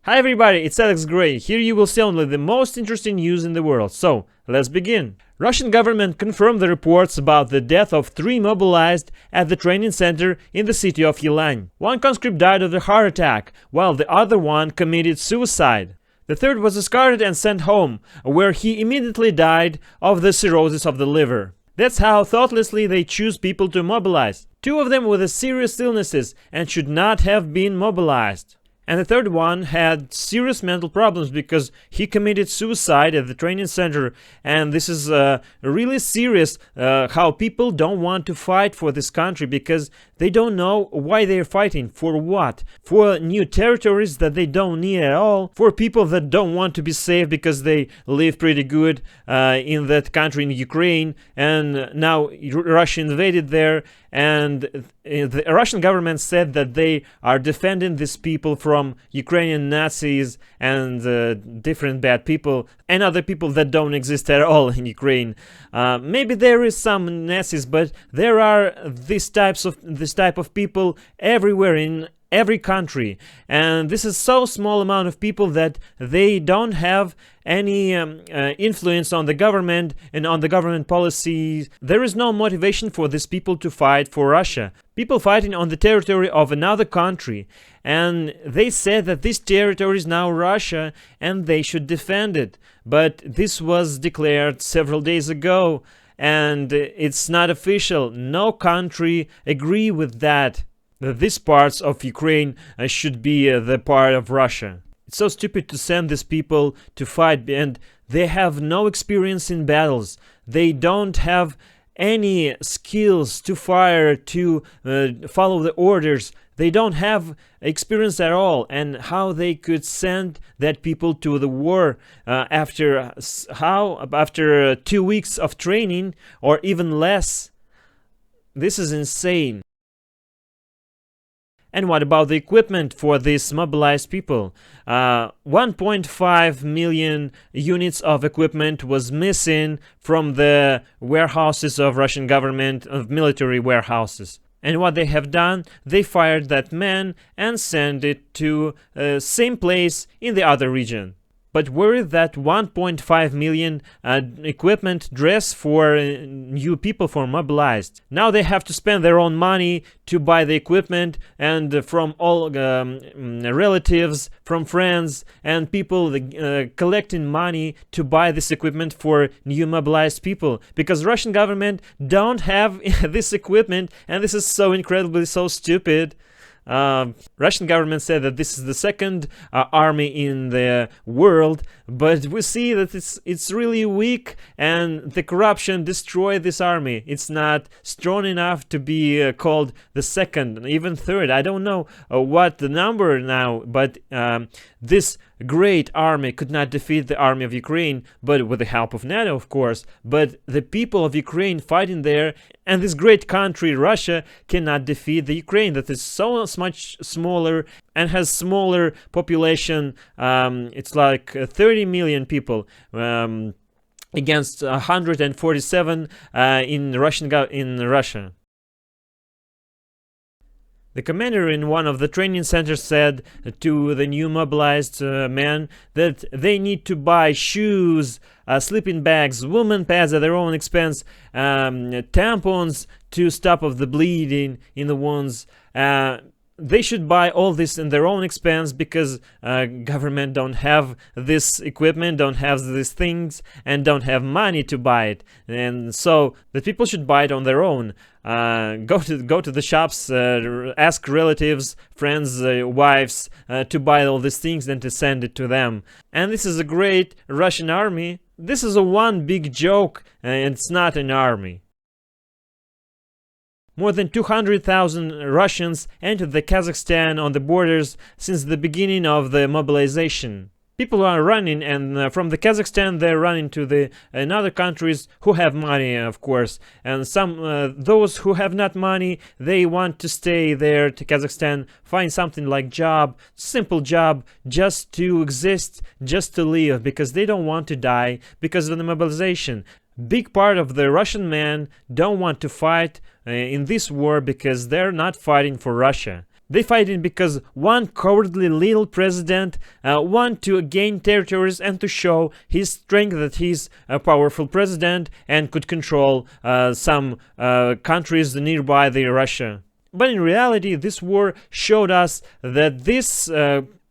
Hi everybody, it's Alex Gray. Here you will see only the most interesting news in the world. So, let's begin. Russian government confirmed the reports about the death of 3 mobilized at the training center in the city of Yelanya. One conscript died of a heart attack, while the other one committed suicide. The third was escorted and sent home, where he immediately died of the cirrhosis of the liver. That's how thoughtlessly they choose people to mobilize. 2 of them with serious illnesses and should not have been mobilized. And the third one had serious mental problems because he committed suicide at the training center. And this is really serious, how people don't want to fight for this country because they don't know why they're fighting. For what? For new territories that they don't need at all. For people that don't want to be safe because they live pretty good in that country, in Ukraine. And now Russia invaded there. And the Russian government said that they are defending these people from Ukrainian Nazis and different bad people and other people that don't exist at all in Ukraine. Maybe there is some Nazis, but there are this type of people everywhere in every country, and this is so small amount of people that they don't have any influence on the government and on the government policies. There is no motivation for these people to fight for Russia. People fighting on the territory of another country, and they said that this territory is now Russia and they should defend it. But this was declared several days ago, and it's not official. No country agree with that these parts of Ukraine should be the part of Russia. It's so stupid to send these people to fight, and they have no experience in battles. They don't have any skills to fire, to follow the orders. They don't have experience at all, and how they could send that people to the war after 2 weeks of training or even less? This is insane. And what about the equipment for these mobilized people? 1.5 million units of equipment was missing from the warehouses of Russian government, of military warehouses. And what they have done, they fired that man and sent it to same place in the other region. But where is that 1.5 million equipment dress for new people, for mobilized? Now they have to spend their own money to buy the equipment, and from all relatives, from friends, and people collecting money to buy this equipment for new mobilized people. Because Russian government don't have this equipment, and this is so incredibly so stupid. Russian government said that this is the second army in the world, but we see that it's really weak, and the corruption destroyed this army. It's not strong enough to be called the second, even third. I don't know what the number now, but this great army could not defeat the army of Ukraine, but with the help of NATO, of course. But the people of Ukraine fighting there, and this great country, Russia, cannot defeat the Ukraine that is so much smaller and has smaller population. It's like 30 million people against 147 in Russia. The commander in one of the training centers said to the new mobilized men that they need to buy shoes, sleeping bags, women pads at their own expense, tampons to stop of the bleeding in the wounds. They should buy all this in their own expense because government don't have this equipment, don't have these things, and don't have money to buy it. And so the people should buy it on their own. Go to the shops, ask relatives, friends, wives to buy all these things and to send it to them. And this is a great Russian army. This is a one big joke, and it's not an army. More than 200,000 Russians entered the Kazakhstan on the borders since the beginning of the mobilization. People are running, and from the Kazakhstan they're running to the other countries who have money, of course. And some those who have not money, they want to stay there to Kazakhstan, find something like job, simple job, just to exist, just to live, because they don't want to die because of the mobilization. Big part of the Russian men don't want to fight in this war because they're not fighting for Russia. They fighting because one cowardly little president want to gain territories and to show his strength, that he's a powerful president and could control some countries nearby the Russia. But in reality, this war showed us that this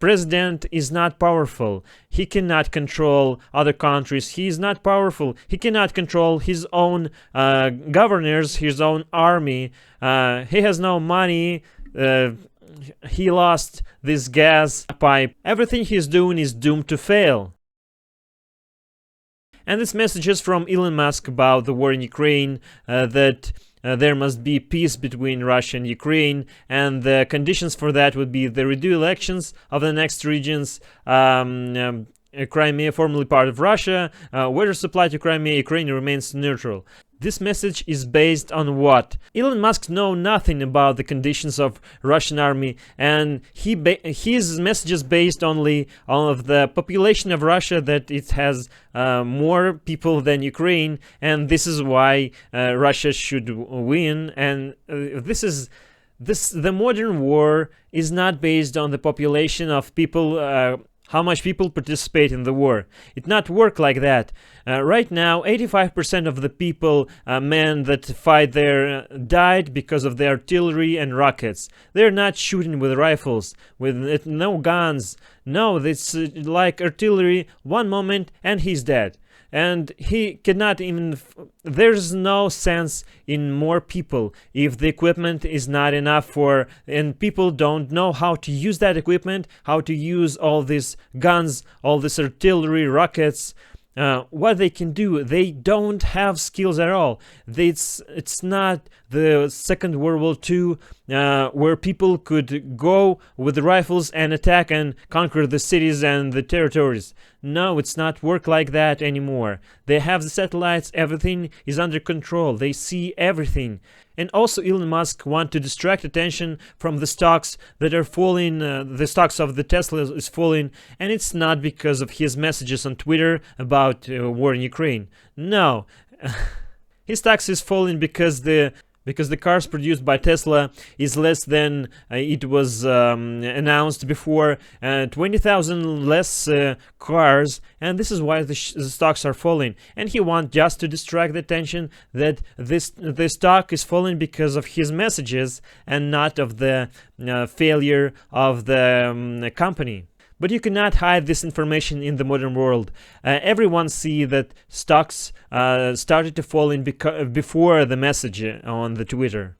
president is not powerful. He cannot control other countries. He is not powerful. He cannot control his own governors, his own army. He has no money. He lost this gas pipe. Everything he's doing is doomed to fail. And this message is from Elon Musk about the war in Ukraine, that there must be peace between Russia and Ukraine, and the conditions for that would be the redo elections of the next regions, Crimea formerly part of Russia, water supply to Crimea, Ukraine remains neutral. This message is based on what? Elon Musk knows nothing about the conditions of Russian army, and his message is based only on the population of Russia, that it has more people than Ukraine, and this is why Russia should win. And the modern war is not based on the population of people. How much people participate in the war. It not work like that. Right now, 85% of the people, men that fight there, died because of the artillery and rockets. They're not shooting with rifles, with no guns. No, it's like artillery, one moment and he's dead. And he cannot even, there's no sense in more people if the equipment is not enough for, and people don't know how to use that equipment, how to use all these guns, all this artillery, rockets. What they can do, they don't have skills at all. It's not the Second World War II, where people could go with the rifles and attack and conquer the cities and the territories. No, it's not work like that anymore. They have the satellites, everything is under control, they see everything. And also Elon Musk want to distract attention from the stocks that are falling, the stocks of the Tesla is falling, and it's not because of his messages on Twitter about war in Ukraine. No, his stocks is falling because the cars produced by Tesla is less than it was announced before, 20,000 less cars, and this is why the stocks are falling. And he wants just to distract the attention that the stock is falling because of his messages and not of the failure of the company. But you cannot hide this information in the modern world. Everyone see that stocks started to fall in before the message on the Twitter.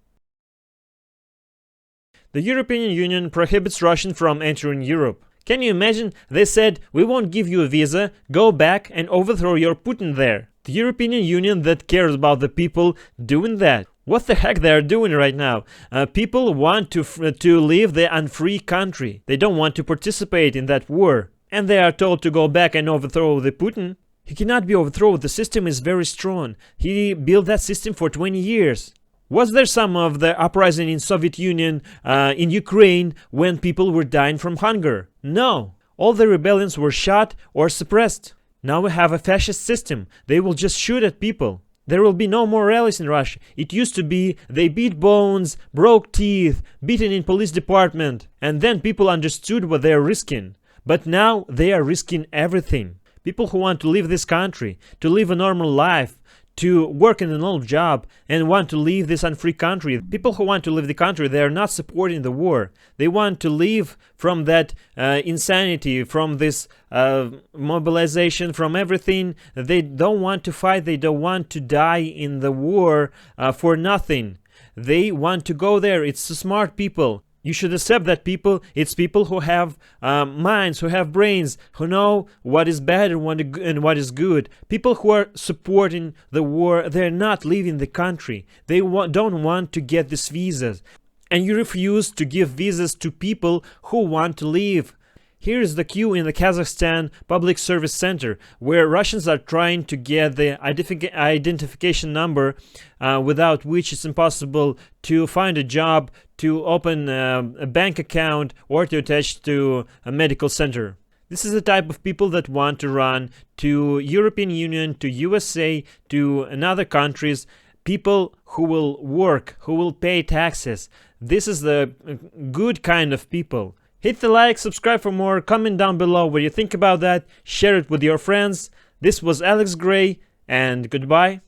The European Union prohibits Russians from entering Europe. Can you imagine? They said, we won't give you a visa, go back and overthrow your Putin there. The European Union that cares about the people doing that. What the heck they are doing right now? People want to leave the unfree country. They don't want to participate in that war. And they are told to go back and overthrow the Putin. He cannot be overthrown. The system is very strong. He built that system for 20 years. Was there some of the uprising in Soviet Union, in Ukraine, when people were dying from hunger? No. All the rebellions were shot or suppressed. Now we have a fascist system. They will just shoot at people. There will be no more rallies in Russia. It used to be they beat bones, broke teeth, beaten in police department, and then people understood what they are risking. But now they are risking everything. People who want to leave this country, to live a normal life, to work in a normal job and want to leave this unfree country. People who want to leave the country, they are not supporting the war. They want to leave from that insanity, from this mobilization, from everything. They don't want to fight. They don't want to die in the war for nothing. They want to go there. It's smart people. You should accept that it's people who have minds, who have brains, who know what is bad and what is good. People who are supporting the war, they're not leaving the country. They don't want to get these visas. And you refuse to give visas to people who want to leave. Here is the queue in the Kazakhstan Public Service Center, where Russians are trying to get the identification number, without which it's impossible to find a job, to open a bank account, or to attach to a medical center. This is the type of people that want to run to European Union, to USA, to other countries, people who will work, who will pay taxes. This is the good kind of people. Hit the like, subscribe for more, comment down below what you think about that, share it with your friends. This was Alex Gray, and goodbye.